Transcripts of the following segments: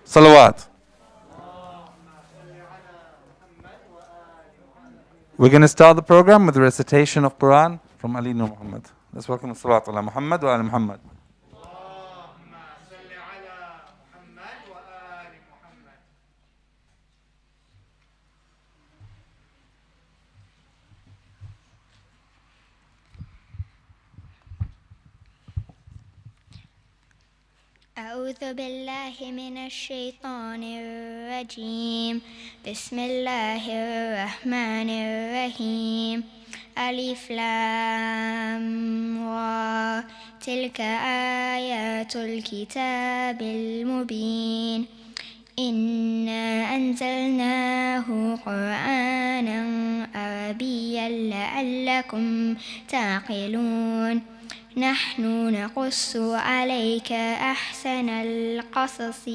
Salawat. We're going to start the program with the recitation of Qur'an from Ali Nurmohamed. Let's welcome the Salaat ala Muhammad wa ala Muhammad. أعوذ بالله من الشيطان الرجيم. بسم الله الرحمن الرحيم. ألف لام را. تلك آيات الكتاب المبين. إنا أنزلناه قرآنا عربيا لعلكم تعقلون. نحن نقص عليك أحسن القصص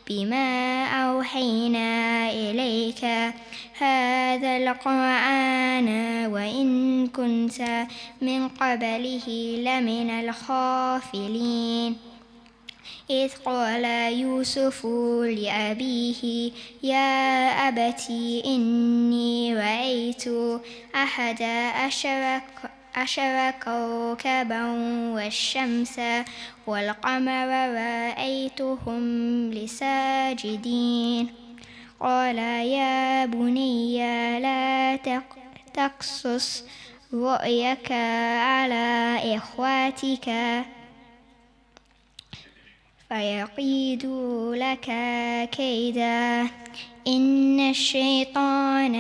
بما أوحينا إليك هذا القرآن وإن كنت من قبله لمن الغافلين. إذ قال يوسف لأبيه يا أبت إني رأيت أحد عشر كوكبا والشمس والقمر رأيتهم لساجدين. قال يا بني لا تقصص رؤيك على إخواتك فيقيدوا لك كيدا. إن الشيطان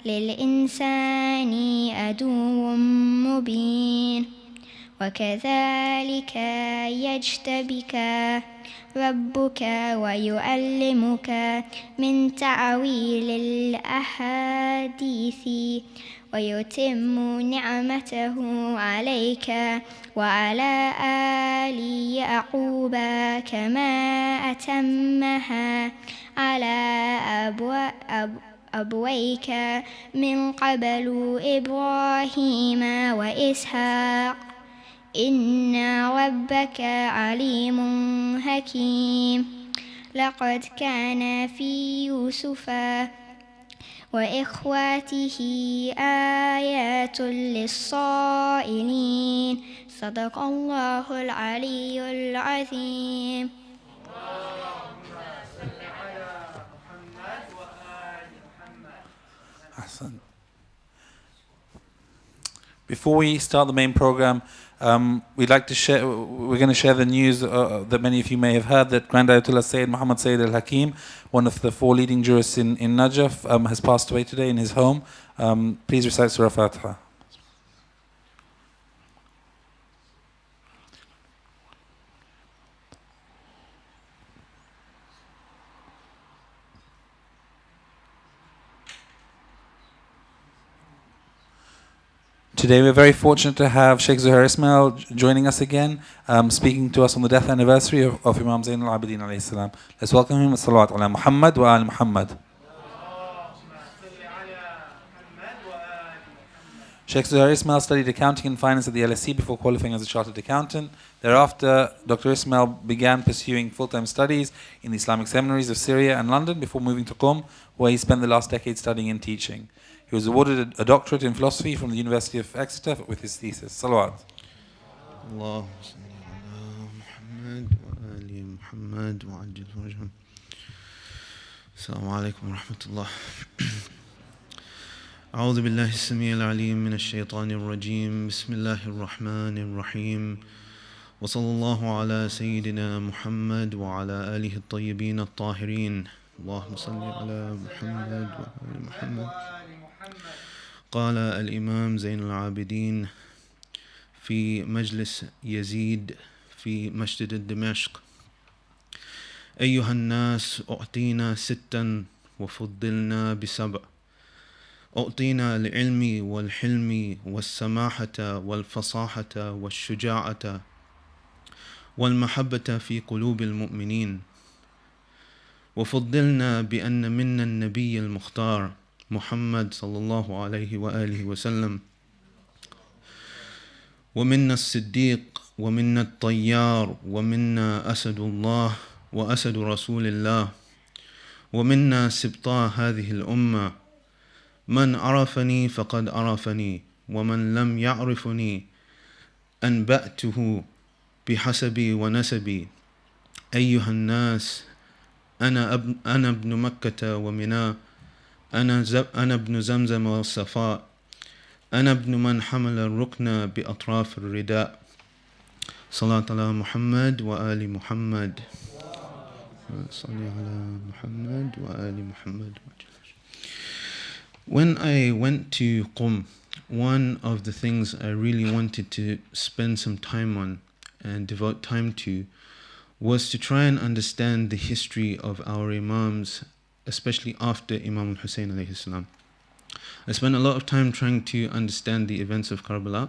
للإنسان عدو مبين. وكذلك يجتبك ربك ويعلمك من تعويل الأحاديث ويتم نعمته عليك وعلى آل يعقوب كما أتمها على أبويك من قبل إبراهيم وإسحاق إن ربك عليم حكيم. لقد كان في يوسف وإخواته آيات للصائلين. صدق الله العلي العظيم. Before we start the main program, we'd like to share. We're going to share the news that many of you may have heard that Grand Ayatollah Sayyid Muhammad Sayyid Al Hakim, one of the four leading jurists in Najaf, has passed away today in his home. Please recite Surah Fatiha. Today we're very fortunate to have Shaykh Zoheir Esmail joining us again, speaking to us on the death anniversary of Imam Zainul Abideen alayhi salam. Let's welcome him with Salaat ala Muhammad wa ala Muhammad. Shaykh Zoheir Esmail studied accounting and finance at the LSE before qualifying as a chartered accountant. Thereafter, Dr. Esmail began pursuing full-time studies in the Islamic Seminaries of Syria and London before moving to Qom, where he spent the last decade studying and teaching. He was awarded a doctorate in philosophy from the University of Exeter with his thesis. Salaat. Allahumma salli ala Muhammad wa ali Muhammad wa ajil farajhum. Assalamu alaikum wa rahmatullah. أعوذ بالله السميع العليم من الشيطان الرجيم. بسم الله الرحمن الرحيم. وصلى الله على سيدنا محمد وعلى آله الطيبين الطاهرين. اللهم صل على محمد وآل محمد. قال الإمام زين العابدين في مجلس يزيد في مسجد دمشق: أيها الناس، أعطينا ستا وفضلنا بسبع. أعطينا العلم والحلم والسماحة والفصاحة والشجاعة والمحبة في قلوب المؤمنين. وفضلنا بأن منا النبي المختار محمد صلى الله عليه وآله وسلم، ومنا الصديق، ومنا الطيار، ومنا أسد الله، وأسد رسول الله ومنا سبطا هذه الأمة من عرفني فقد عرفني ومن لم يعرفني أنبأته بحسبي ونسبي أيها الناس أنا ابن مكة ومنى أنا ابن زمزم والصفاء أنا ابن من حمل الركن بأطراف الرداء صلاة على محمد وآل محمد صلى على محمد وآل محمد. When I went to Qum, one of the things I really wanted to spend some time on and devote time to was to try and understand the history of our Imams, especially after Imam Hussain alayhi salam. I spent a lot of time trying to understand the events of Karbala,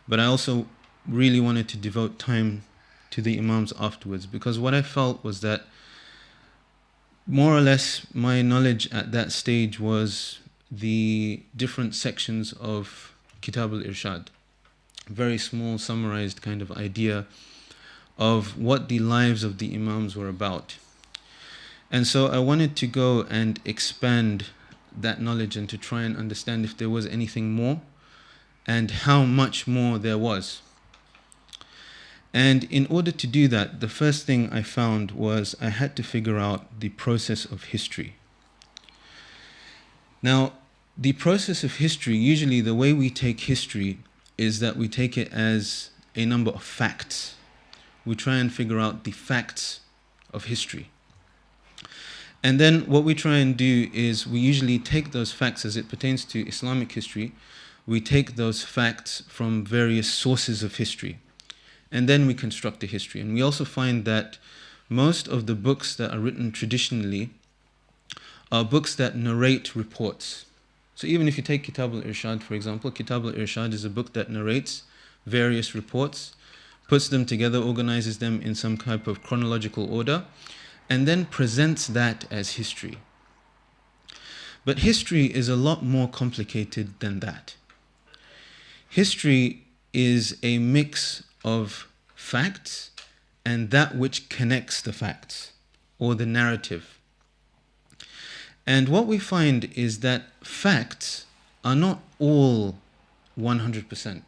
but I also really wanted to devote time to the Imams afterwards, because what I felt was that more or less my knowledge at that stage was the different sections of Kitab al-Irshad, very small summarized kind of idea of what the lives of the Imams were about. And so I wanted to go and expand that knowledge and to try and understand if there was anything more and how much more there was. And in order to do that, the first thing I found was I had to figure out the process of history. Now, the process of history, usually the way we take history is that we take it as a number of facts. We try and figure out the facts of history. And then what we try and do is we usually take those facts as it pertains to Islamic history. We take those facts from various sources of history. And then we construct a history. And we also find that most of the books that are written traditionally are books that narrate reports. So even if you take Kitab al-Irshad, for example, Kitab al-Irshad is a book that narrates various reports, puts them together, organizes them in some type of chronological order, and then presents that as history. But history is a lot more complicated than that. History is a mix of facts and that which connects the facts, or the narrative. And what we find is that facts are not all 100%.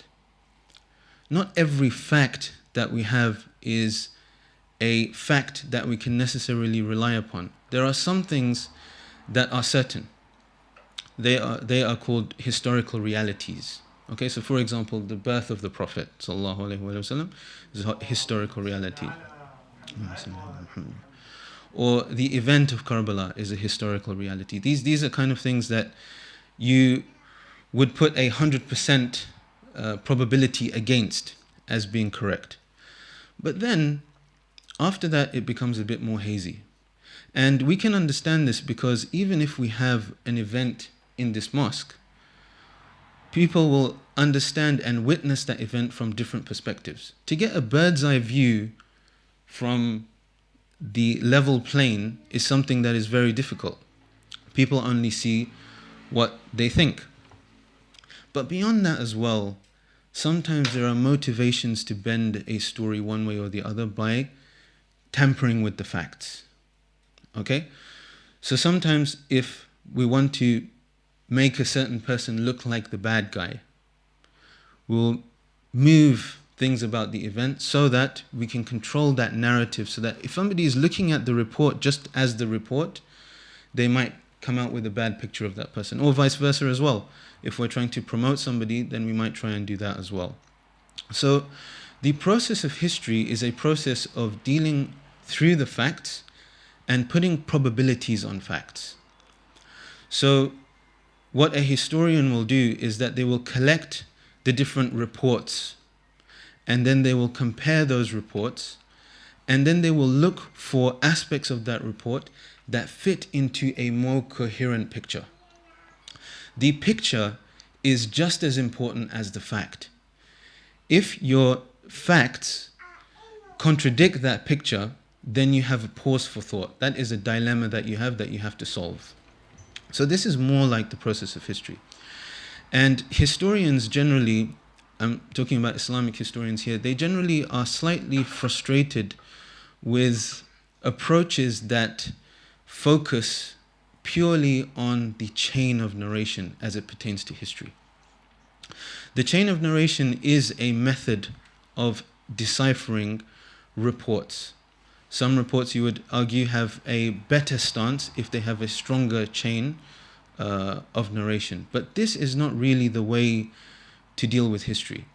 Not every fact that we have is a fact that we can necessarily rely upon. There are some things that are certain. They are called historical realities. Okay, so for example, the birth of the Prophet ﷺ is a historical reality. Or the event of Karbala is a historical reality. These are kind of things that you would put 100% probability against as being correct. But then, after that, it becomes a bit more hazy. And we can understand this because even if we have an event in this mosque, people will understand and witness that event from different perspectives. To get a bird's eye view from the level plane is something that is very difficult. People only see what they think. But beyond that as well, sometimes there are motivations to bend a story one way or the other by tampering with the facts. Okay? So sometimes if we want to make a certain person look like the bad guy, we'll move things about the event so that we can control that narrative, so that if somebody is looking at the report just as the report, they might come out with a bad picture of that person, or vice versa as well. If we're trying to promote somebody, then we might try and do that as well. So the process of history is a process of dealing through the facts and putting probabilities on facts. So what a historian will do is that they will collect the different reports, and then they will compare those reports, and then they will look for aspects of that report that fit into a more coherent picture. The picture is just as important as the fact. If your facts contradict that picture, then you have a pause for thought. That is a dilemma that you have to solve. So this is more like the process of history. And historians generally, I'm talking about Islamic historians here, they generally are slightly frustrated with approaches that focus purely on the chain of narration as it pertains to history. The chain of narration is a method of deciphering reports. Some reports, you would argue, have a better stance if they have a stronger chain of narration. But this is not really the way to deal with history.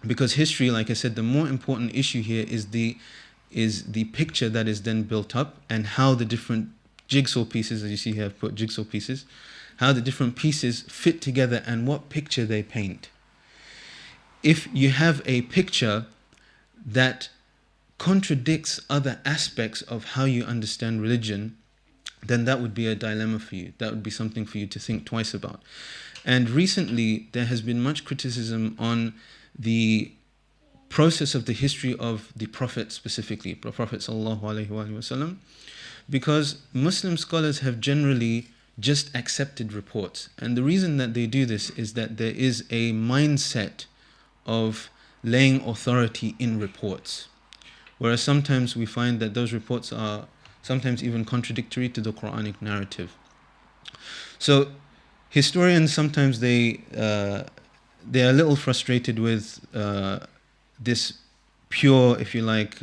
Because history, like I said, the more important issue here is the picture that is then built up, and how the different jigsaw pieces, as you see here, I've put jigsaw pieces, how the different pieces fit together and what picture they paint. If you have a picture that contradicts other aspects of how you understand religion, then that would be a dilemma for you. That would be something for you to think twice about. And recently, there has been much criticism on the process of the history of the Prophet specifically, the Prophet ﷺ, because Muslim scholars have generally just accepted reports. And the reason that they do this is that there is a mindset of laying authority in reports. Whereas sometimes we find that those reports are sometimes even contradictory to the Quranic narrative. So historians sometimes they are a little frustrated with this pure, if you like,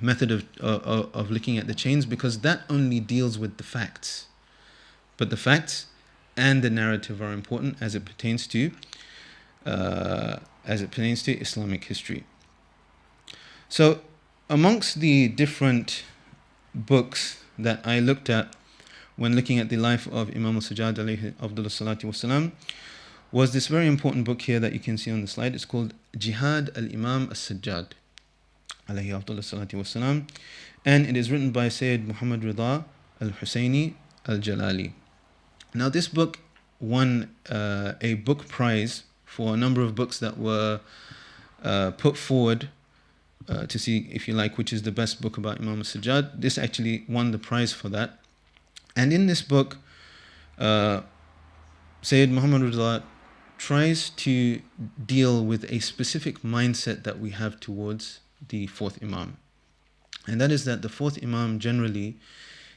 method of looking at the chains, because that only deals with the facts. But the facts and the narrative are important as it pertains to Islamic history. So amongst the different books that I looked at when looking at the life of Imam Sajad alayhi afdalus salatu wassalam was this very important book here that you can see on the slide. It's called Jihad al-Imam al-Sajjad alayhi afdalus salatu wassalam, and it is written by Sayyid Muhammad Rida al-Hussaini al-Jalali. Now this book won a book prize for a number of books that were put forward to see, if you like, which is the best book about Imam Sajjad. This actually won the prize for that. And in this book, Sayyid Muhammad Rida tries to deal with a specific mindset that we have towards the fourth Imam. And that is that the fourth Imam generally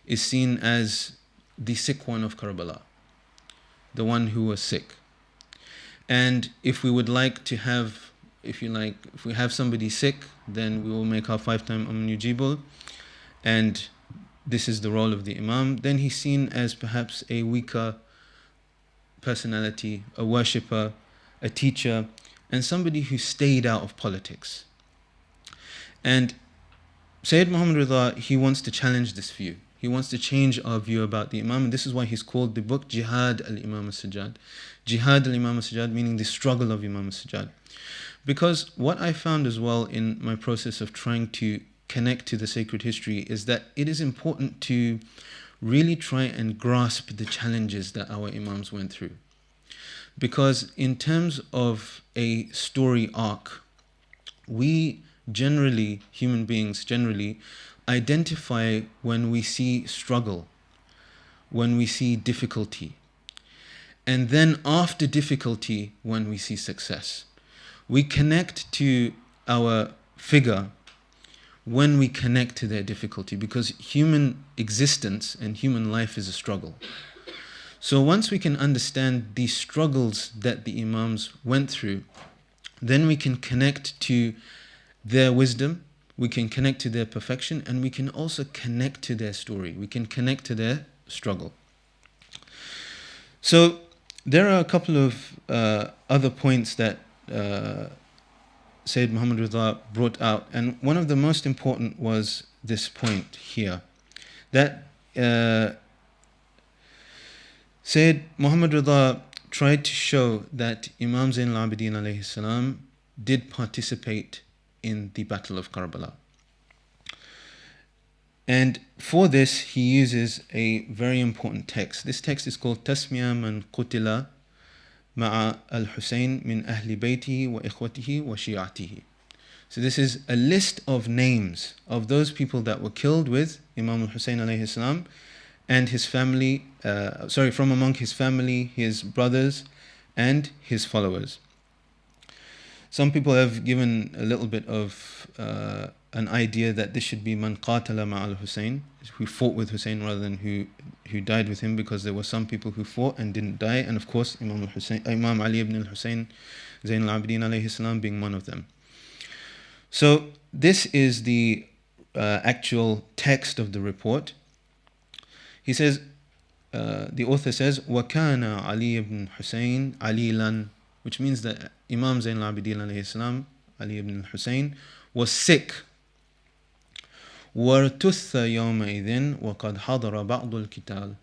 is seen as the sick one of Karbala, the one who was sick. And if we would like to have, if we have somebody sick, then we will make our 5-time Yujibul, and this is the role of the Imam. Then he's seen as perhaps a weaker personality, a worshipper, a teacher, and somebody who stayed out of politics. And Sayyid Muhammad Rida, he wants to challenge this view. He wants to change our view about the Imam, and this is why he's called the book Jihad al-Imam al-Sajjad. Jihad al-Imam al-Sajjad meaning the struggle of Imam al-Sajjad. Because what I found as well in my process of trying to connect to the sacred history is that it is important to really try and grasp the challenges that our Imams went through. Because in terms of a story arc, we generally, human beings generally, identify when we see struggle, when we see difficulty, and then after difficulty, when we see success. We connect to our figure when we connect to their difficulty, because human existence and human life is a struggle. So once we can understand the struggles that the Imams went through, then we can connect to their wisdom, we can connect to their perfection, and we can also connect to their story. We can connect to their struggle. So there are a couple of other points that Sayyid Muhammad Rida brought out, and one of the most important was this point here, that Sayyid Muhammad Rida tried to show that Imam Zainul Abideen alayhi salam did participate in the Battle of Karbala. And for this he uses a very important text. This text is called Tasmiya man qutila ma'a al-Hussain min ahli baytihi wa ikhwatihi wa shi'atihi. So this is a list of names of those people that were killed with Imam al-Hussain alayhi salam and his family, from among his family, his brothers and his followers. Some people have given a little bit of an idea that this should be man qatala ma'al Hussain, who fought with Hussein rather than who died with him, because there were some people who fought and didn't die, and of course Imam Ali ibn al-Hussain Zainul Abideen alayhi salam being one of them. So this is the actual text of the report. He says, the author says, وَكَانَ عَلِي ibn Hussain عَلِيلًا, which means that Imam Zainul Abideen alayhi salam, Ali ibn Hussain, was sick. وَارْتُثَّ يَوْمَئِذٍ وَقَدْ حَضَرَ بَعْضُ الْكِتَالِ,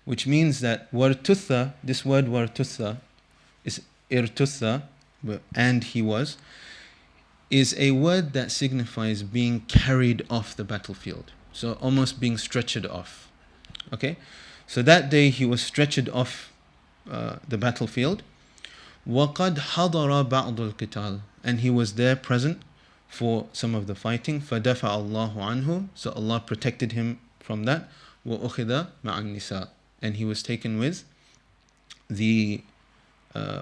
which means that وَارْتُثَّ, this word وَارْتُثَّ is irtutha, and he was, is a word that signifies being carried off the battlefield. So almost being stretchered off. Okay? So that day he was stretchered off the battlefield. وَقَدْ حَضَرَ بَعْضُ الْقِتَالِ, and he was there present for some of the fighting. فَدَفَعَ اللَّهُ عَنْهُ, so Allah protected him from that. وَأُخِذَ مَعَ النِّسَاءِ, and he was taken with the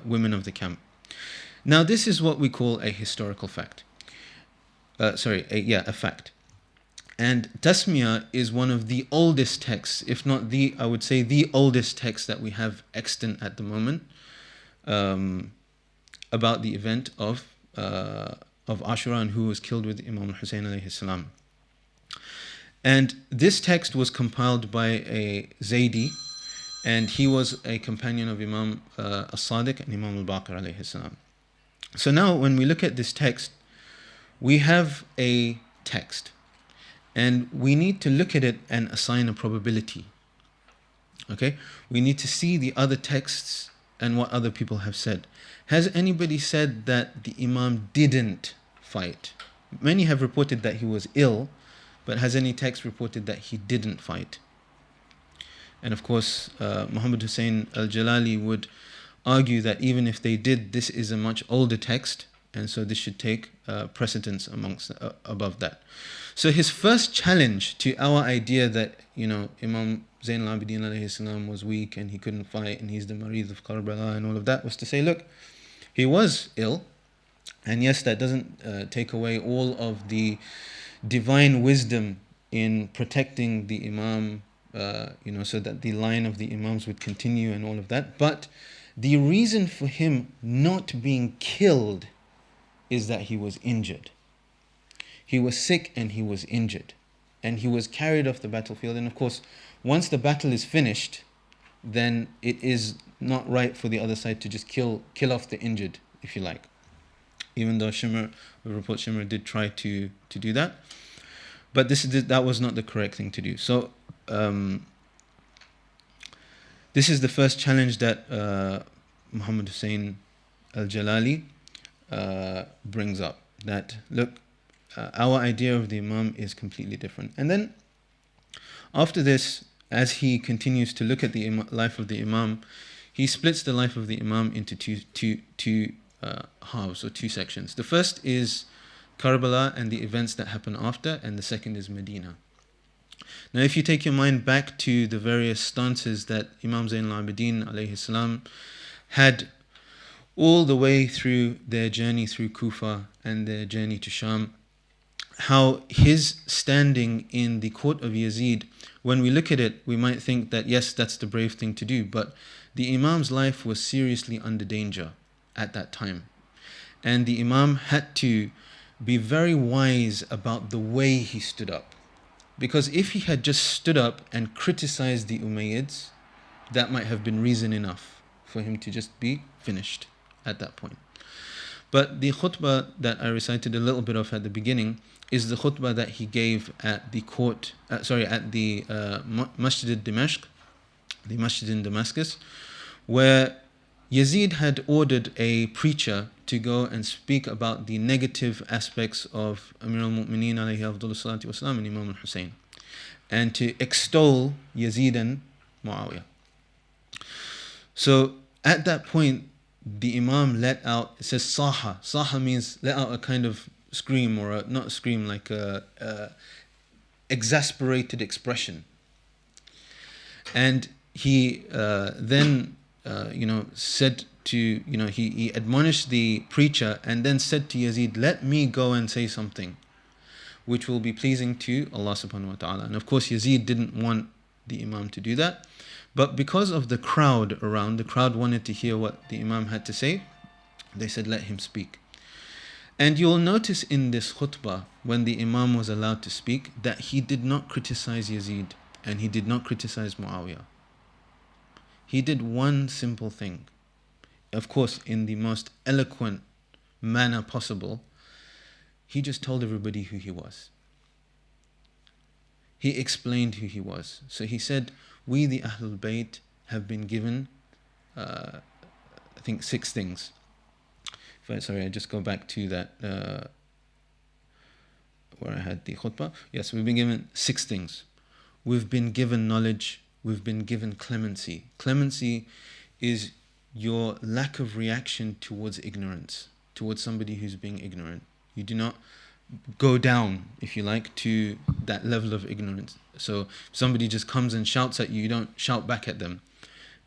women of the camp. Now this is what we call a historical fact. A fact. And Tasmiyah is one of the oldest texts, if not the, I would say the oldest text that we have extant at the moment, about the event of Ashura and who was killed with Imam Hussain alayhi salam. And this text was compiled by a Zaydi, and he was a companion of Imam as-Sadiq and Imam al-Baqir alayhi salam. So now when we look at this text, we have a text, and we need to look at it and assign a probability. Okay? We need to see the other texts and what other people have said. Has anybody said that the Imam didn't fight? Many have reported that he was ill, but has any text reported that he didn't fight? And of course, Muhammad Hussain al-Jalali would argue that even if they did, this is a much older text, and so this should take precedence amongst above that. So his first challenge to our idea that, Imam Zainul Abideen alayhi salam was weak and he couldn't fight and he's the Marid of Karbala and all of that, was to say, look, he was ill, and yes, that doesn't take away all of the divine wisdom in protecting the Imam, so that the line of the Imams would continue and all of that. But the reason for him not being killed is that he was injured. He was sick and he was injured. And he was carried off the battlefield. And of course, once the battle is finished, then it is not right for the other side to just kill off the injured, if you like. Even though we report Shimr did try to do that. But that was not the correct thing to do. So this is the first challenge that Muhammad Hussain al-Jalali brings up. That, look, our idea of the Imam is completely different. And then after this, as he continues to look at the life of the Imam, he splits the life of the Imam into two halves, or two sections. The first is Karbala and the events that happen after, and the second is Medina. Now, if you take your mind back to the various stances that Imam Zainul Abideen alayhi salam had all the way through their journey through Kufa and their journey to Sham, how his standing in the court of Yazid, when we look at it, we might think that yes, that's the brave thing to do, but the Imam's life was seriously under danger at that time. And the Imam had to be very wise about the way he stood up. Because if he had just stood up and criticized the Umayyads, that might have been reason enough for him to just be finished at that point. But the khutbah that I recited a little bit of at the beginning is the khutbah that he gave at the Masjid Dimashq, the Masjid in Damascus, where Yazid had ordered a preacher to go and speak about the negative aspects of Amir al-Mu'mineen alayhi afdal salatu wasalam and Imam al-Hussain, and to extol Yazid and Muawiyah. So at that point, the Imam let out, it says saha. Saha means let out a kind of scream, or not a scream, like a exasperated expression. And he then said to, he admonished the preacher and then said to Yazid, let me go and say something which will be pleasing to Allah subhanahu wa ta'ala. And of course Yazid didn't want the Imam to do that, but because of the crowd around, the crowd wanted to hear what the Imam had to say, they said let him speak. And you'll notice in this khutbah, when the Imam was allowed to speak, that he did not criticize Yazid and he did not criticize Muawiyah. He did one simple thing, of course in the most eloquent manner possible. He just told everybody who he was. He explained who he was. So he said, we the Ahlul Bayt have been given, I think 6 things. Sorry, I just go back to that, where I had the khutbah. Yes, we've been given 6 things. We've been given knowledge, we've been given clemency. Clemency is your lack of reaction towards ignorance, towards somebody who's being ignorant. You do not go down, if you like, to that level of ignorance. So if somebody just comes and shouts at you, you don't shout back at them.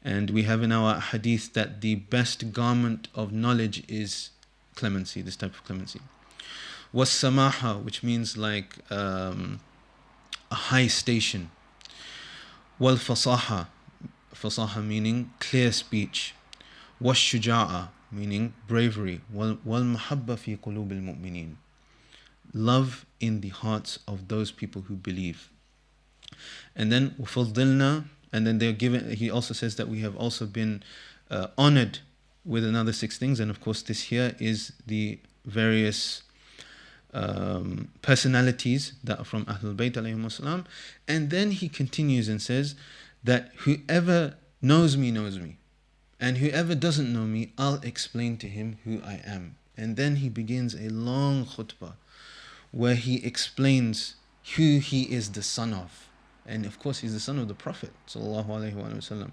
And we have in our hadith that the best garment of knowledge is clemency, this type of clemency. Was samaha, which means like a high station. Wal fasaha, fasaha meaning clear speech. Was shuja'a, meaning bravery. Wal mahabba fi qulub al-mu'minin, love in the hearts of those people who believe. And then وَفَضِّلْنَا, and then they're given, he also says that we have also been honored with another 6 things. And of course this here is the various personalities that are from Ahlul Bayt alayhim wasalam. And then he continues and says that whoever knows me, and whoever doesn't know me, I'll explain to him who I am. And then he begins a long khutbah where he explains who he is the son of. And of course he's the son of the Prophet sallallahu alaihi wasallam.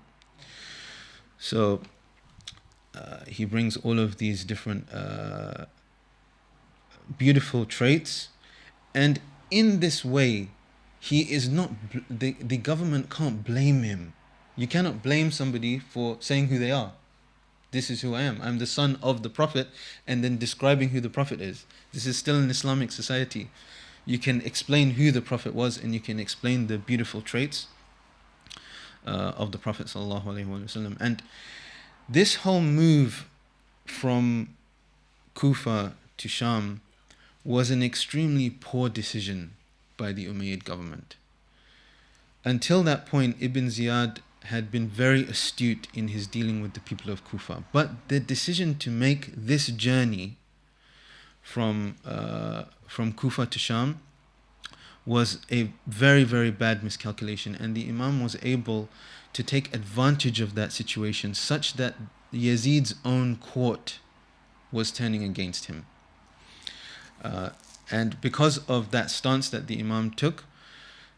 So he brings all of these different beautiful traits, and in this way he is not, the government can't blame him. You cannot blame somebody for saying who they are. This is who I am. I'm the son of the Prophet, and then describing who the Prophet is. This is still an Islamic society. You can explain who the Prophet was, and you can explain the beautiful traits of the Prophet sallallahu alaihi wasallam. And this whole move from Kufa to Sham was an extremely poor decision by the Umayyad government. Until that point, Ibn Ziyad had been very astute in his dealing with the people of Kufa. But the decision to make this journey from Kufa to Sham was a very, very bad miscalculation, and the Imam was able to take advantage of that situation such that Yazid's own court was turning against him. And because of that stance that the Imam took,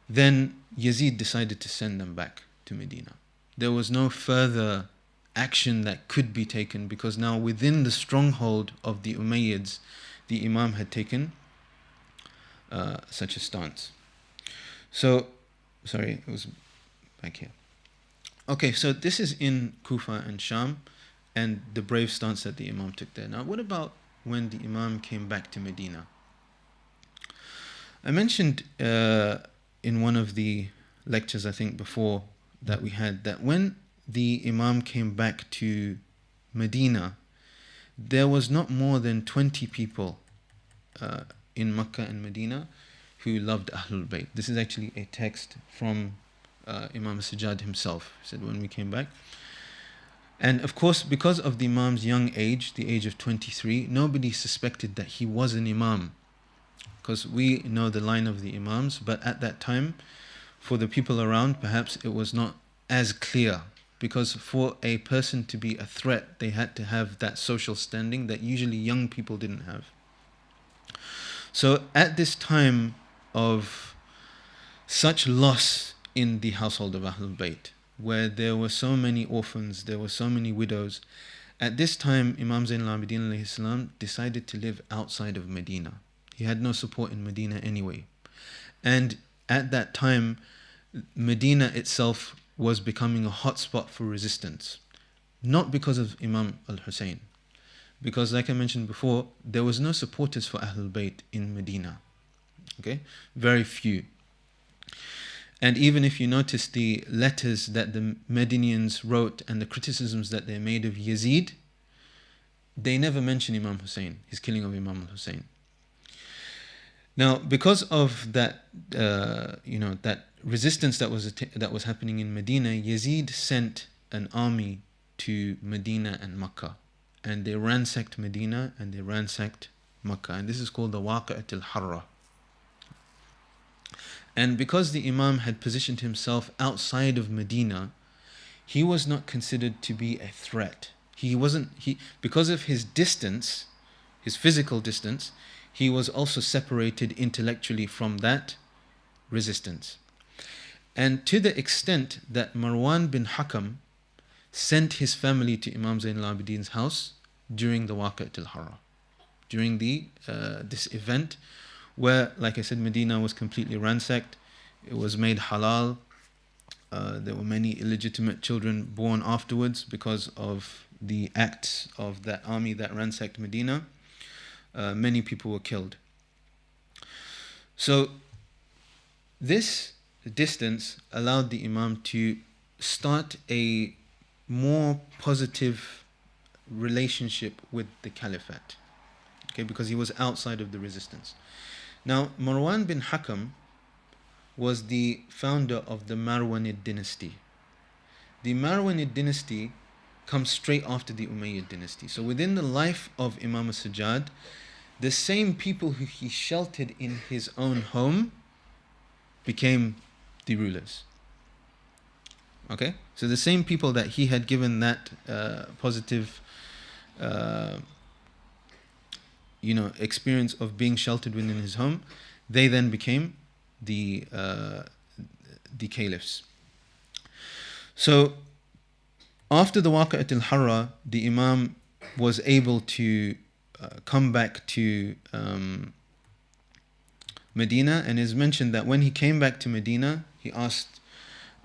then Yazid decided to send them back to Medina. There was no further action that could be taken, because now within the stronghold of the Umayyads, the Imam had taken such a stance. So, sorry, it was back here. Okay, so this is in Kufa and Sham, and the brave stance that the Imam took there. Now, what about when the Imam came back to Medina? I mentioned in one of the lectures, I think before, that we had, that when the Imam came back to Medina, there was not more than 20 people in Makkah and Medina who loved Ahlul Bayt. This is actually a text from Imam Sajad himself. He said, when we came back. And of course, because of the Imam's young age, the age of 23, nobody suspected that he was an Imam. Because we know the line of the Imams, but at that time, for the people around, perhaps it was not as clear. Because for a person to be a threat, they had to have that social standing that usually young people didn't have. So at this time of such loss in the household of Ahlul Bayt, where there were so many orphans, there were so many widows, at this time Imam Zainul Abideen alayhi salam decided to live outside of Medina. He had no support in Medina anyway. And at that time, Medina itself was becoming a hotspot for resistance. not because of Imam al-Hussein. Because like I mentioned before, there was no supporters for Ahlul Bayt in Medina. Okay? Very few. And even if you notice the letters that the Medinians wrote and the criticisms that they made of Yazid, they never mention Imam Hussein, his killing of Imam al-Hussein. Now, because of that, that resistance that was happening in Medina, Yazid sent an army to Medina and Makkah, and they ransacked Medina and they ransacked Makkah, and this is called the Waqi'at al-Harra. And because the Imam had positioned himself outside of Medina, he was not considered to be a threat. Because of his distance, his physical distance, he was also separated intellectually from that resistance. And to the extent that Marwan bin Hakam sent his family to Imam Zainul Abideen's house during the Waqi'at al-Harra, during this event where, like I said, Medina was completely ransacked. It was made halal. There were many illegitimate children born afterwards because of the acts of that army that ransacked Medina. Many people were killed. So this distance allowed the Imam to start a more positive relationship with the Caliphate, okay, because he was outside of the resistance. Now, Marwan bin Hakam was the founder of the Marwanid dynasty. The Marwanid dynasty comes straight after the Umayyad dynasty. So within the life of Imam Sajad, the same people who he sheltered in his own home became the rulers. Okay? So the same people that he had given that positive experience of being sheltered within his home, they then became the caliphs. So after the Waqi'at al-Harra, the Imam was able to come back to Medina, and it is mentioned that when he came back to Medina, he asked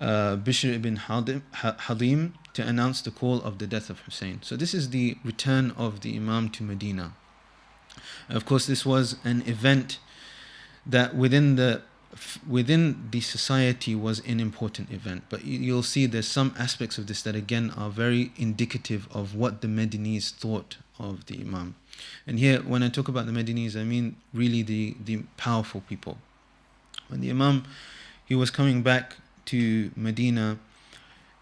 Bishr ibn Hadim to announce the call of the death of Hussain. So this is the return of the Imam to Medina. Of course, this was an event that within the society was an important event. But you'll see there's some aspects of this that again are very indicative of what the Medinese thought of the Imam. And here, when I talk about the Medinese, I mean really the powerful people. When the Imam, he was coming back to Medina,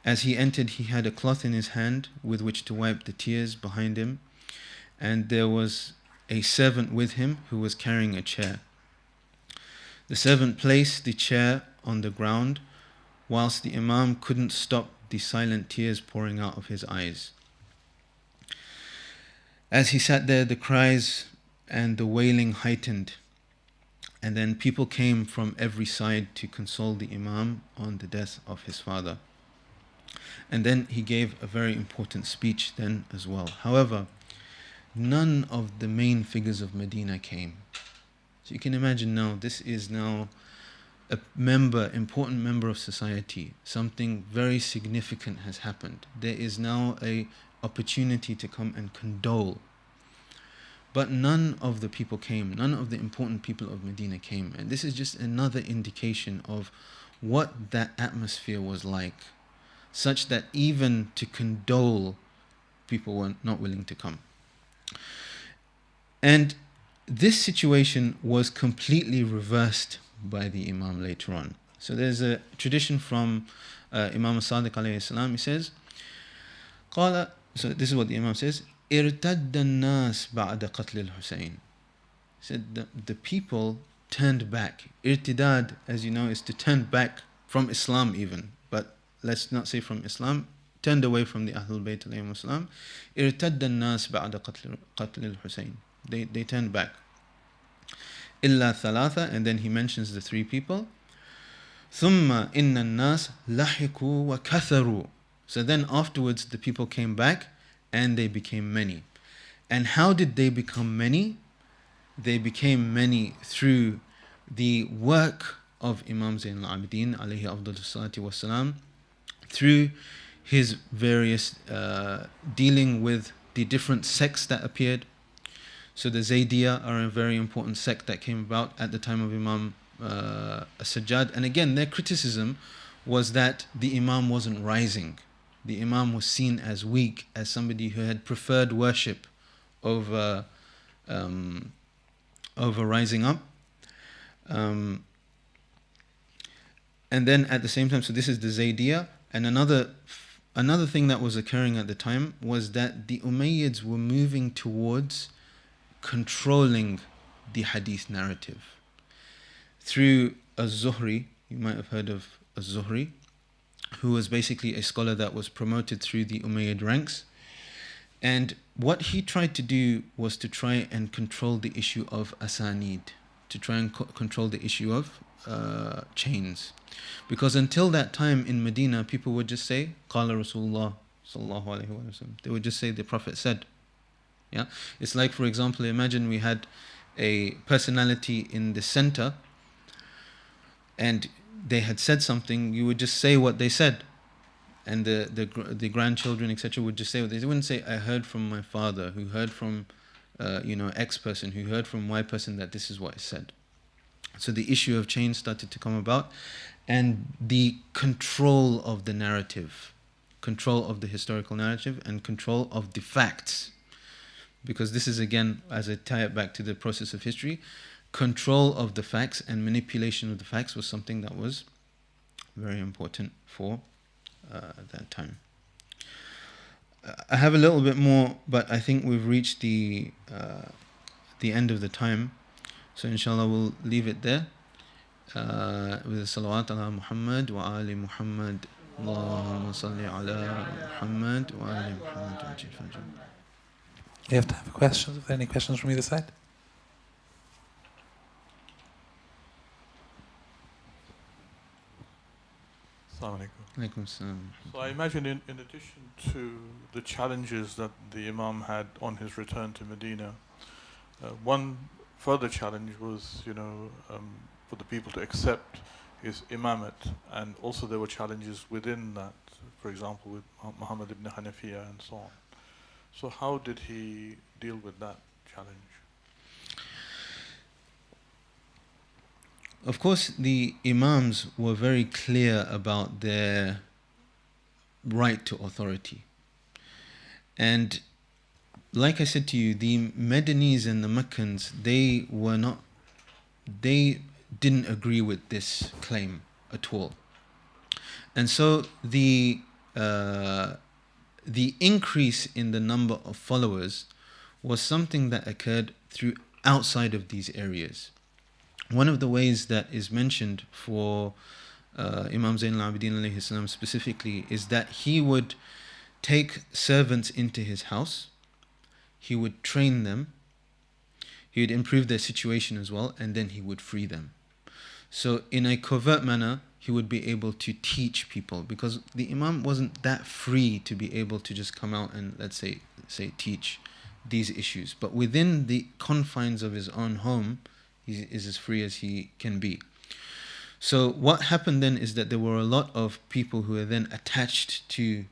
as he entered, he had a cloth in his hand with which to wipe the tears behind him. And there was a servant with him who was carrying a chair. The servant placed the chair on the ground whilst the Imam couldn't stop the silent tears pouring out of his eyes. As he sat there, the cries and the wailing heightened, and then people came from every side to console the Imam on the death of his father. And then he gave a very important speech then as well. However, none of the main figures of Medina came. So you can imagine now, this is now a important member of society. Something very significant has happened. There is now an opportunity to come and condole. But none of the people came. None of the important people of Medina came. And this is just another indication of what that atmosphere was like, such that even to condole, people were not willing to come. And this situation was completely reversed by the Imam later on. So there's a tradition from Imam Sadiq alayhi salam. He says, so this is what the Imam says, ارتد الناس بعد قتل الحسين. He said the people turned back. Irtidad, as you know, is to turn back from Islam even. But let's not say from Islam. Turned away from the Ahlul Bayt alayhim salam. ارتد الناس بعد قتل الحسين. They turned back. إلا ثلاثة, and then he mentions the three people. ثم إن الناس لحقوا وكثروا. So then afterwards the people came back and they became many. And how did they become many? They became many through the work of Imam Zainul Abideen alayhi afdalus salatu wassalam, through his various dealing with the different sects that appeared. So the Zaydiyah are a very important sect that came about at the time of Imam Sajad. And again, their criticism was that the Imam wasn't rising. The Imam was seen as weak, as somebody who had preferred worship over rising up. And then at the same time, so this is the Zaydiyah. And another thing that was occurring at the time was that the Umayyads were moving towards controlling the hadith narrative through Az-Zuhri. You might have heard of Az-Zuhri, who was basically a scholar that was promoted through the Umayyad ranks. And what he tried to do was to try and control the issue of asanid, to try and control the issue of chains. Because until that time in Medina, people would just say, Qala Rasulullah sallallahu alayhi wa sallam. They would just say the Prophet said. Yeah, it's like, for example, imagine we had a personality in the center and they had said something, you would just say what they said. And the grandchildren, etc., would just say what they wouldn't say, I heard from my father, who heard from X person, who heard from Y person that this is what is said. So the issue of chains started to come about, and the control of the narrative, control of the historical narrative, and control of the facts. Because this is, again, as I tie it back to the process of history, control of the facts and manipulation of the facts was something that was very important for that time. I have a little bit more, but I think we've reached the end of the time. So inshallah we'll leave it there with the salawat ala Muhammad wa ali Muhammad. Allahumma salli ala Muhammad wa ali Muhammad. You have to have questions. Are there any questions from either side? Assalamu alaikum. So I imagine in addition to the challenges that the Imam had on his return to Medina, one further challenge was, for the people to accept his imamate, and also there were challenges within that, for example, with Muhammad ibn Hanafiya and so on. So how did he deal with that challenge? Of course, the Imams were very clear about their right to authority. And like I said to you, the Medinese and the Meccans, they didn't agree with this claim at all. And so the increase in the number of followers was something that occurred through outside of these areas. One of the ways that is mentioned for Imam Zainul Abideen alayhi salam specifically is that he would take servants into his house, he would train them, he would improve their situation as well, and then he would free them. So in a covert manner, he would be able to teach people, because the Imam wasn't that free to be able to just come out and, let's say teach these issues. But within the confines of his own home, he is as free as he can be. So what happened then is that there were a lot of people who were then attached to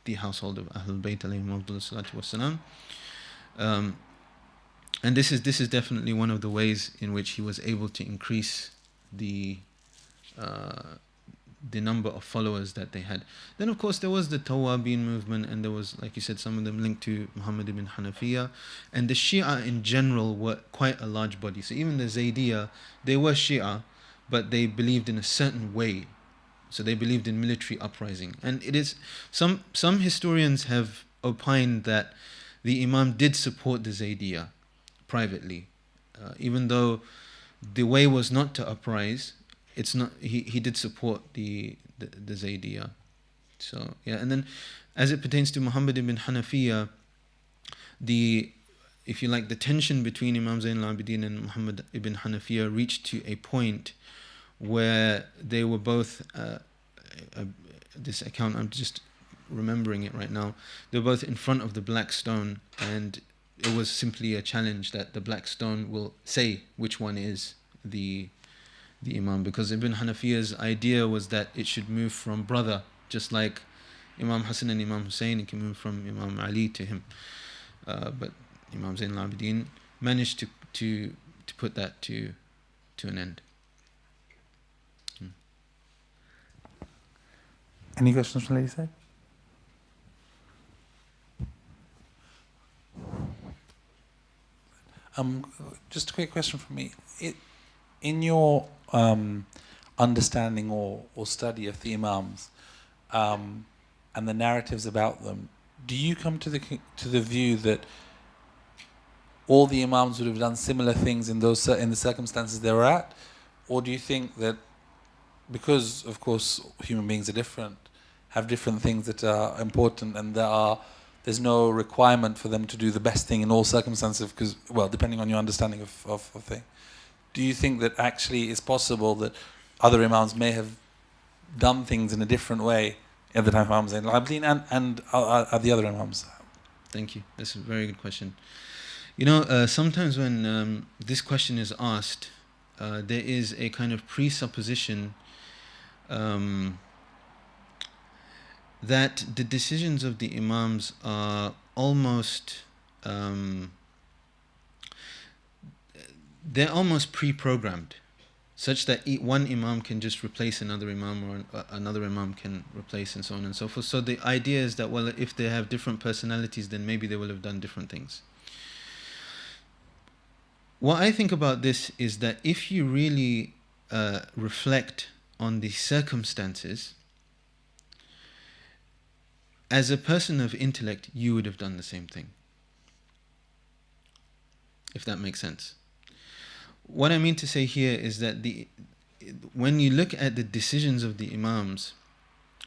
the household of Ahlul Bayt alayhim salatu wassalam. And this is definitely one of the ways in which he was able to increase the number of followers that they had. Then of course there was the Tawabin movement, and there was, like you said, some of them linked to Muhammad ibn Hanafiya, and the Shia in general were quite a large body. So even the Zaydiyah, they were Shia, but they believed in a certain way. So they believed in military uprising. And it is some historians have opined that the Imam did support the Zaydiyah privately, even though the way was not to uprise. It's not. He did support the Zaydiyah. So yeah, and then as it pertains to Muhammad ibn Hanafiya, if you like, the tension between Imam Zainul Abideen and Muhammad ibn Hanafiya reached to a point where they were both. This account, I'm just remembering it right now. They were both in front of the black stone, and it was simply a challenge that the black stone will say which one is the Imam, because Ibn Hanafiya's idea was that it should move from brother, just like Imam Hassan and Imam Hussain, it can move from Imam Ali to him. But Imam Zainul Abideen managed to put that to an end. Any questions from the lady side? Just a quick question from me. In your understanding or study of the Imams and the narratives about them, do you come to the view that all the Imams would have done similar things in the circumstances they were at, or do you think that because, of course, human beings are different, have different things that are important, and there's no requirement for them to do the best thing in all circumstances, because, well, depending on your understanding of thing. Do you think that actually it's possible that other Imams may have done things in a different way at the time of Imam Zainul Abideen and the other Imams? Thank you. That's a very good question. You know, sometimes when this question is asked, there is a kind of presupposition that the decisions of the Imams are almost they're almost pre-programmed, such that one Imam can just replace another Imam, or another Imam can replace, and so on and so forth. So the idea is that, well, if they have different personalities, then maybe they will have done different things. What I think about this is that if you really reflect on the circumstances, as a person of intellect, you would have done the same thing. If that makes sense. What I mean to say here is that when you look at the decisions of the Imams,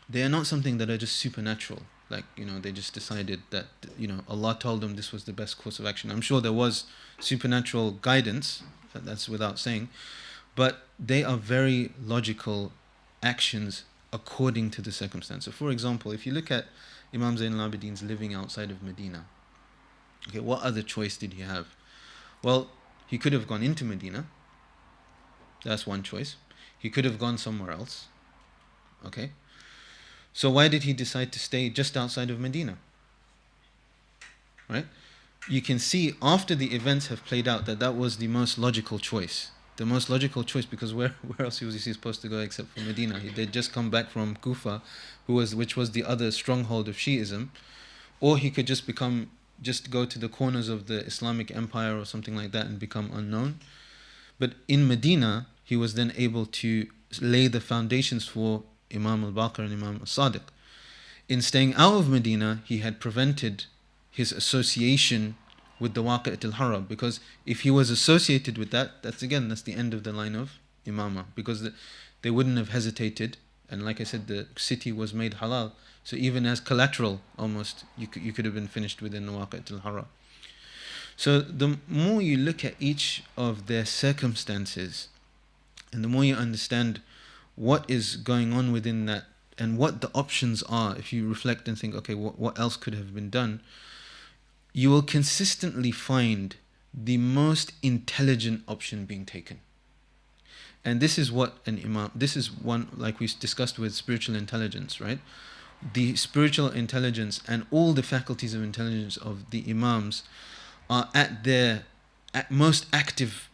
they are not something that are just supernatural. Like, you know, they just decided that, you know, Allah told them this was the best course of action. I'm sure there was supernatural guidance, that's without saying, but they are very logical actions according to the circumstance. So, for example, if you look at Imam Zainul Abideen's living outside of Medina, okay, what other choice did he have? Well, he could have gone into Medina. That's one choice. He could have gone somewhere else. Okay? So why did he decide to stay just outside of Medina? Right? You can see after the events have played out that was the most logical choice. The most logical choice, because where else was he supposed to go except for Medina? They'd just come back from Kufa, which was the other stronghold of Shi'ism. Or he could just go to the corners of the Islamic empire or something like that and become unknown. But in Medina, he was then able to lay the foundations for Imam al-Baqir and Imam al-Sadiq. In staying out of Medina, he had prevented his association with the Waqi'at al-Haram, because if he was associated with that's the end of the line of Imamah, because they wouldn't have hesitated, and like I said, the city was made halal, so even as collateral, almost, you could have been finished within the Waqi'at al-Haram. So the more you look at each of their circumstances, and the more you understand what is going on within that, and what the options are, if you reflect and think, okay, what else could have been done, you will consistently find the most intelligent option being taken. And this is what an Imam, this is one, like we discussed with spiritual intelligence, right? The spiritual intelligence and all the faculties of intelligence of the Imams are at their most active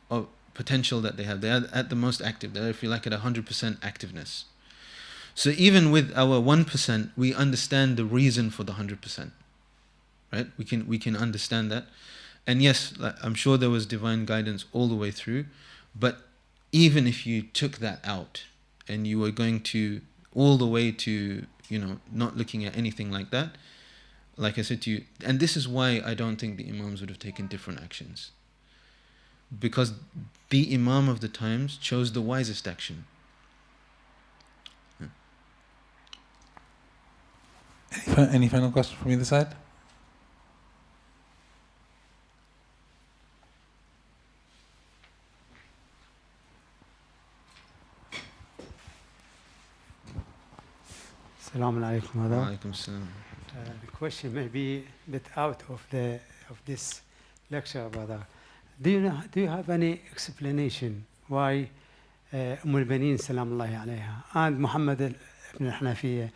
potential that they have. They are at the most active. They're, if you like, at 100% activeness. So even with our 1%, we understand the reason for the 100%. Right? We can understand that. And yes, I'm sure there was divine guidance all the way through, but even if you took that out and you were going to all the way to, you know, not looking at anything like that, like I said to you, and this is why I don't think the Imams would have taken different actions. Because the Imam of the times chose the wisest action. Yeah. Any final question from either side? Assalamu alaikum. Alaikum salam. The question may be a bit out of this lecture, brother. Do you have any explanation why Umm al-Banin salamullahi alayha and Muhammad ibn al-Hanafiyyah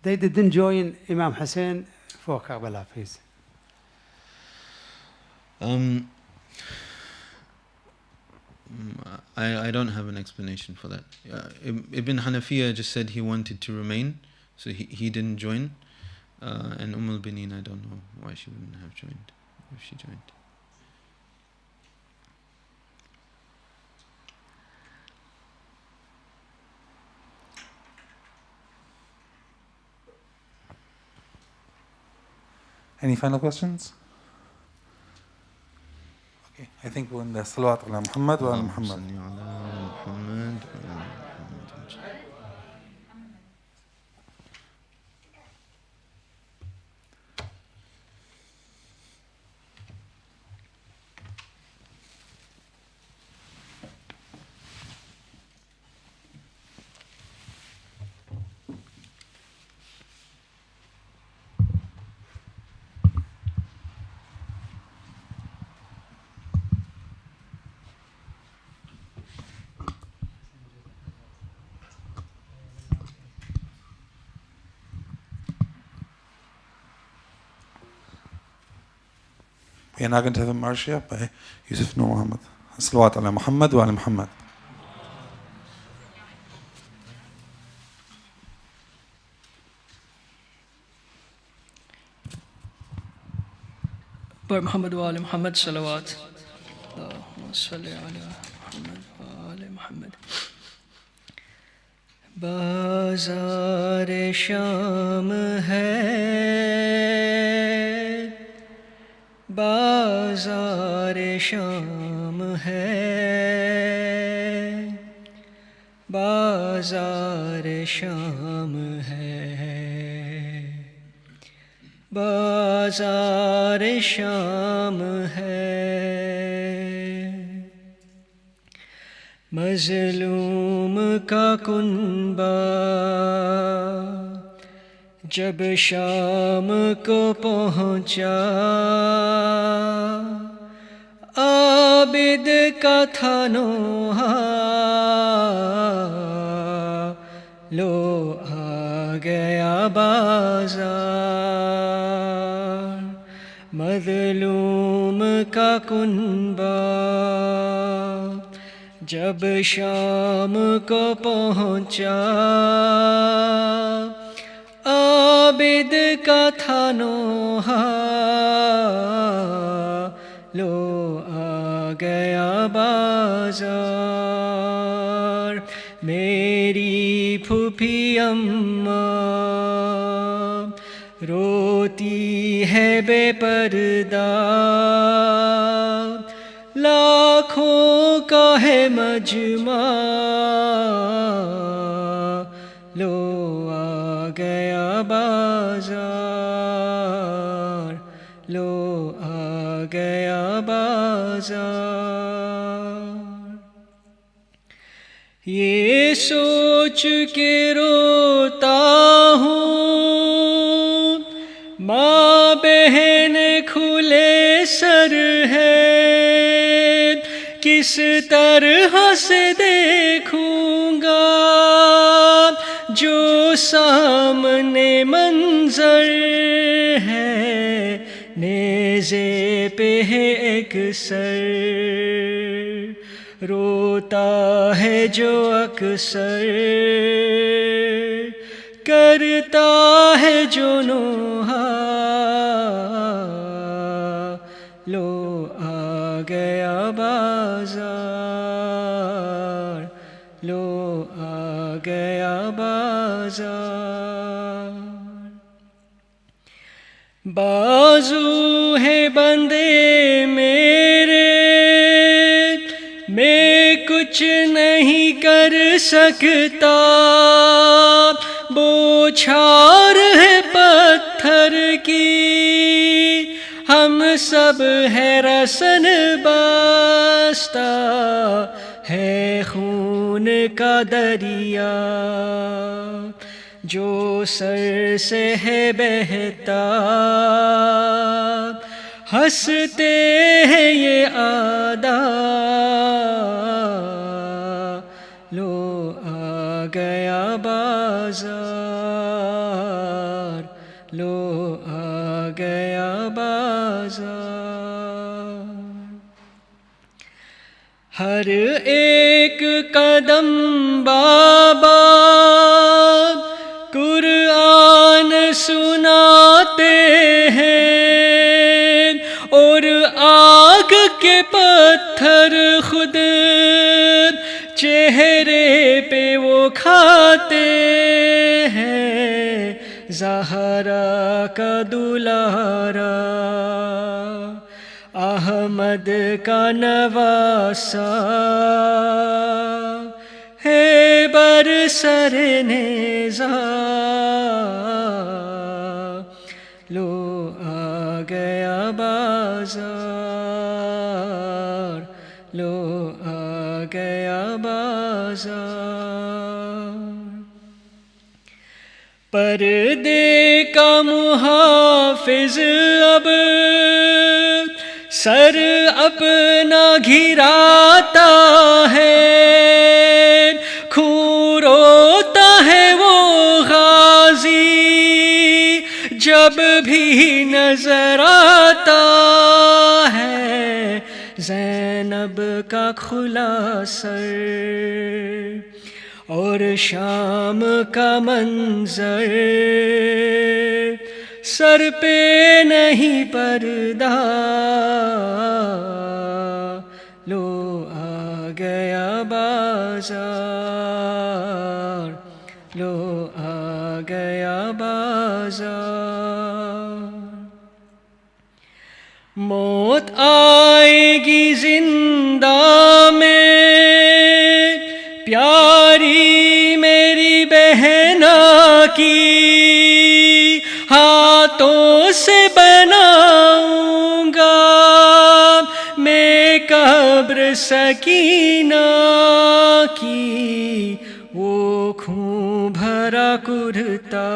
they didn't join Imam Hussain for Karbala, please? I don't have an explanation for that. Ibn Hanafiya just said he wanted to remain, so he didn't join. And al-Binin, I don't know why she wouldn't have joined, if she joined. Any final questions? Okay, I think we're in the Salaat ala Muhammad wa ala Muhammad. We are now going to have a Marshiya by Yusuf Nurmohamed. Salaat ala Muhammad wa ala Muhammad. By Muhammad wa ala Muhammad, salawat. Allahumma salli ala Muhammad wa ala Muhammad. Bazar Sham hai, bazar Sham hai, bazar Sham hai, bazar Sham hai. مظلوم کا کنبہ جب شام کو پہنچا، عابد کا تھا نوحہ، لو آ گیا بازار. مظلوم کا کنبہ جب شام کو پہنچا، عابد کا تھا نوحہ، لو آ گیا بازار. میری پھوپھی اماں روتی ہے بے پردہ، لاکھوں کا ہے مجمع، لو آ گیا بازار، لو آ گیا بازار. یہ سوچ کے روتا ہوں، ماں بہن کھلے سر ہے، کس طرح سے دیکھوں گا جو سامنے منظر ہے. نیزے پہ ہے ایک سر، روتا ہے جو اکثر، کرتا ہے جو نوحہ، لو آ گیا بازار، لو آ گیا بازار. بازو ہے بندے میرے، میں کچھ نہیں کر سکتا، بوچھار ہے پتھر کی، ہم سب ہے رسن بستہ، ہے خون کا دریا جو سر سے ہے بہتا، ہنستے ہیں یہ آدھا، لو آ گیا بازار، ہر ایک قدم بابا قرآن سناتے ہیں، اور آگ کے پتھر خود چہرے پہ وہ کھاتے ہیں، زہرا کا دلارا احمد کا نواسا ہے برسر نیزا، لو آ گیا بازار، لو آ گیا بازار، پردے کا محافظ اب سر اپنا گھراتا ہے، خون روتا ہے وہ غازی جب بھی نظر آتا ہے، زینب کا کھلا سر اور شام کا منظر، سر پہ نہیں پردہ، لو آ گیا بازار، لو آ گیا بازار، موت آئے گی زندہ میں پیاری میری بہنا کی، ہاتھوں سے بناؤں گا میں قبر سکینہ کی، وہ خون بھرا کرتا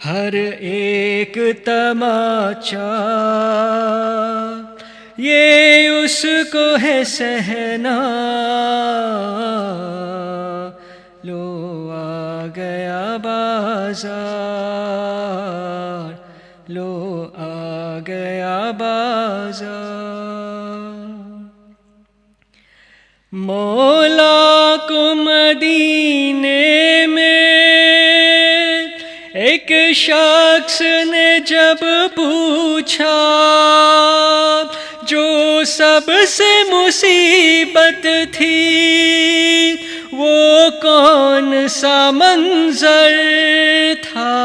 ہر ایک تماچا، یہ اس کو ہے سہنا، لو آ گیا بازار، لو آ گیا بازار، مولا کو مدینے میں ایک شخص نے جب پوچھا، جو سب سے مصیبت تھی وہ کون سا منظر تھا،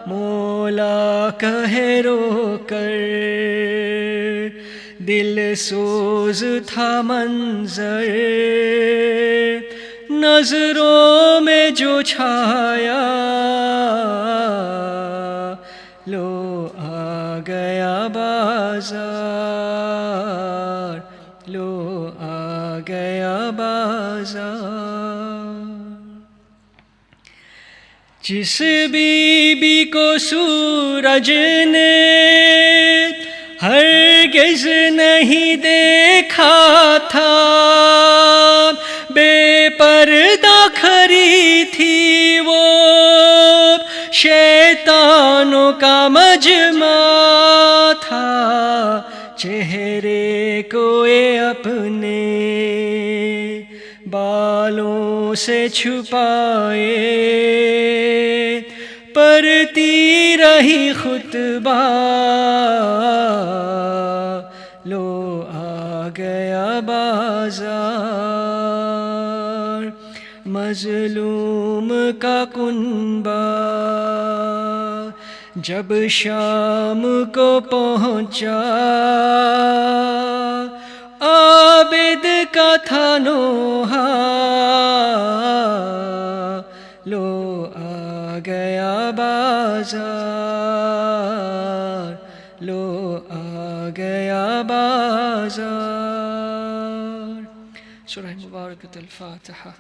مولا کہے رو کر دل سوز تھا منظر، نظروں میں جو چھایا، لو آ گیا بازار، لو آ گیا بازار، جس بی بی کو سورج نے ہرگز نہیں دیکھا تھا، بے پردہ کھڑی تھی وہ شیطانوں کا مجمع تھا، چہرے کو اپنے بالوں سے چھپائے پڑھتی رہی خطبہ، لو آ گیا بازار، مظلوم کا کنبہ جب شام کو پہنچا، عابد کا تھا نوحہ، لو آ گیا بازار، لو آ گیا بازار۔ سورہ مبارکۃ الفاتحہ۔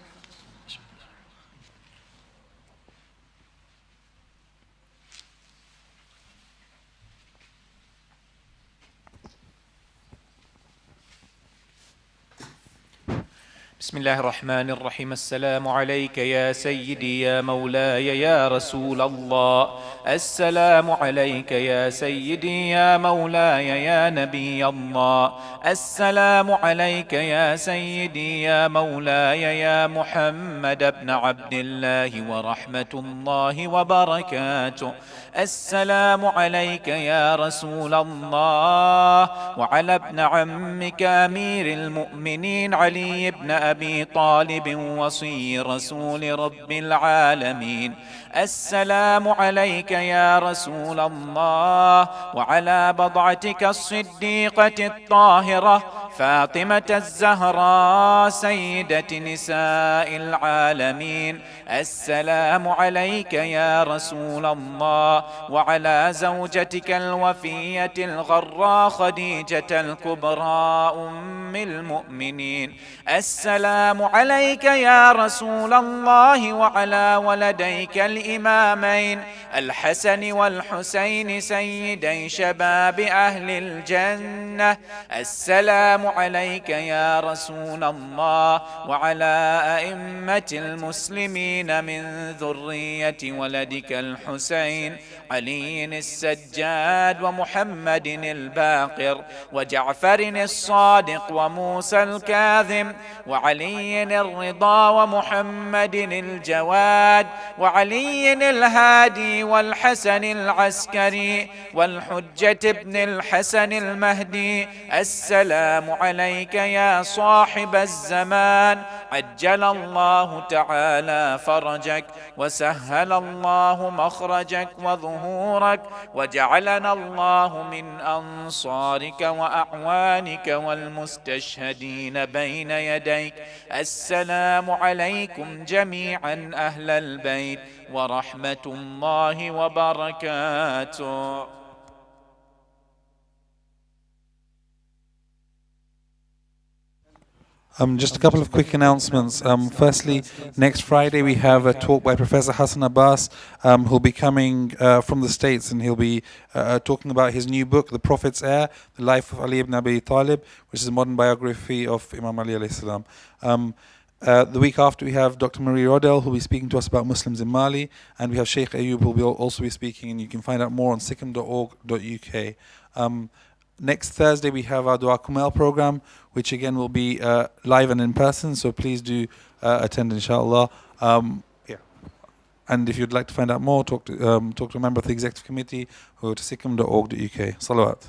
بسم الله الرحمن الرحيم. السلام عليك يا سيدي يا مولاي يا رسول الله، السلام عليك يا سيدي يا مولاي يا نبي الله. السلام عليك يا سيدي يا مولاي يا محمد بن عبد الله ورحمة الله وبركاته. السلام عليك يا رسول الله وعلى ابن عمك أمير المؤمنين علي بن أبي طالب وصي رسول رب العالمين. السلام عليك يا رسول الله وعلى بضعتك الصديقة الطاهرة فاطمة الزهراء سيدة نساء العالمين. السلام عليك يا رسول الله وعلى زوجتك الوفية الغراء خديجة الكبرى أم المؤمنين. السلام عليك يا رسول الله وعلى ولديك الإمامين الحسن والحسين سيدي شباب أهل الجنة. السلام عليك يا رسول الله وعلى أئمة المسلمين من ذرية ولدك الحسين علي السجاد ومحمد الباقر وجعفر الصادق وموسى الكاظم وعلي الرضا ومحمد الجواد وعلي الهادي والحسن العسكري والحجة ابن الحسن المهدي. السلام عليك يا صاحب الزمان عجل الله تعالى فرجك وسهل الله مخرجك وظهورك وجعلنا الله من أنصارك وأعوانك والمستشهدين بين يديك. السلام عليكم جميعا أهل البيت ورحمة الله وبركاته. Just a couple of quick announcements. Firstly, next Friday we have a talk by Professor Hassan Abbas, who'll be coming from the States, and he'll be talking about his new book, The Prophet's Heir, The Life of Ali ibn Abi Talib, which is a modern biography of Imam Ali alayhi salam. The week after we have Dr. Marie Rodell, who'll be speaking to us about Muslims in Mali, and we have Sheikh Ayub, who'll be also be speaking, and you can find out more on SICM.org.uk. Next Thursday we have our Dua Kumail program, which again will be live and in person, so please do attend inshallah. And if you'd like to find out more, talk to a member of the executive committee, go to SICM.org.uk. Salawat.